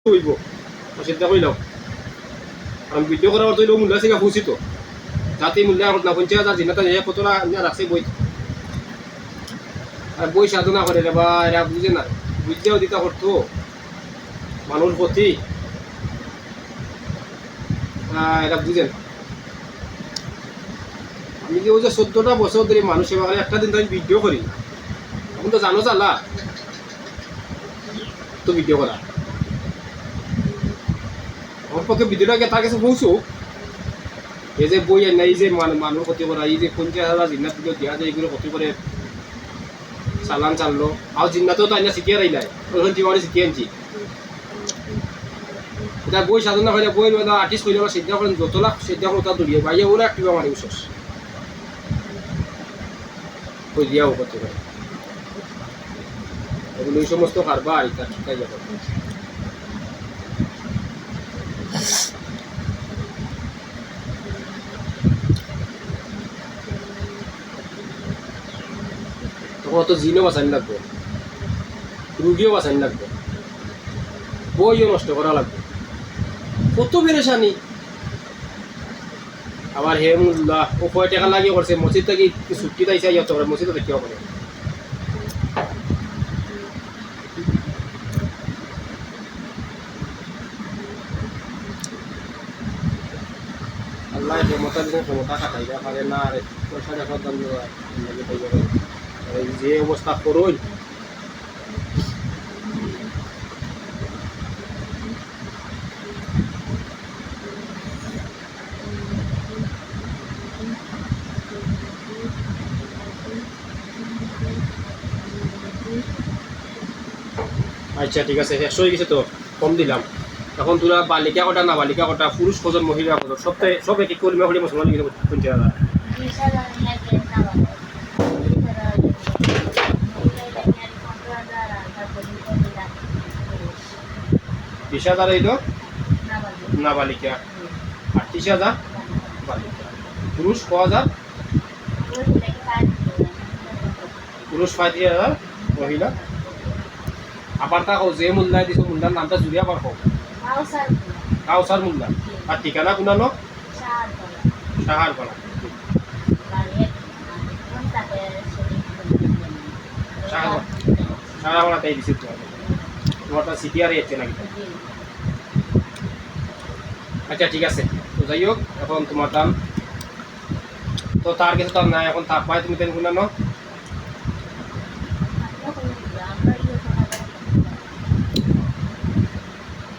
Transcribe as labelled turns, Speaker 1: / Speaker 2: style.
Speaker 1: হইব চিন্তা করলাম কারণ ভিডিও করার অর্থ হইল মূল্য আছে পৌঁছিত যাতে মূল্য এখন না 50,000 জিনাটা নিয়ে কতটা রাখছে বই আর বই সাধনা করে রে বা এরা বুঝে না বুঝলেও দিতা করতো মানুষ ক্ষতি এরা বুঝে না আমি যে ওই যে 14টা বছর ধরে মানুষ সেবা করে একটা দিন তো আমি ভিডিও করি এখন তো জানো চালা তো ভিডিও করা আমার পক্ষে ভিডিওটাকে তার কাছে পৌঁছো এই যে বই না এই যে মানুষ ক্ষতি করা এই যে 50,000 জিন্নাত ভিডিও দেওয়া যায় এগুলো ক্ষতি করে চালান চাললো আর জিন্নাতেও তো আইনা শিখিয়ে রাইলাই ওখান জীবনে শিখিয়ে আনছি এটা বই সাধনা করে বই আর্টিস্ট করলে বা সিদ্ধা করেন যত লাখ সিদ্ধা করে তা দূরিয়ে বাইরে ওরা একটু আমার বিশেষ বই দিয়াও করতে পারে এগুলো এই সমস্ত কারবার এটা ঠিকাই যাবে তখন অত জিনও বাঁচানি লাগবে রুগীও বাঁচানি লাগবে বইও নষ্ট করা লাগবে কত পেরেশানি আবার হে মুল্লা ও কয় টাকা লাগিয়ে করছে মসজিদ থেকে ছুটি তাইছে ইয়ত করে মসজিদও দেখিও করে আল্লাহ ক্ষমতা দিনে ক্ষমতা খাটাইবা পারে না আর পয়সা দেখার দাম যে অবস্থা করুন আচ্ছা ঠিক আছে শেষ হয়ে গেছে তো কম দিলাম এখন তোরা বালিকা কটা না বালিকা কটা পুরুষ কজন মহিলা কজন সব এক এক করিমা হলে মুসলমান লিখে 50,000 20,000 এই তো না বালিকা 38,000 বালিকা পুরুষ 5,000 পুরুষ 35,000 মহিলা আবার তা যে মোল্লায় দিছো মোল্লার নামটা জুড়ে আবার হোক কাউসার মোল্লা আর ঠিকানা কোনানো সাহারপাড়া সাহারপাড়াতেই দিছি তোমারটা সিটিআর এসছে নাকি আচ্ছা ঠিক আছে তো যাই হোক এখন তোমার দাম তো তার কিছু দাম নাই এখন তার পায় তুমি তেন কোনানো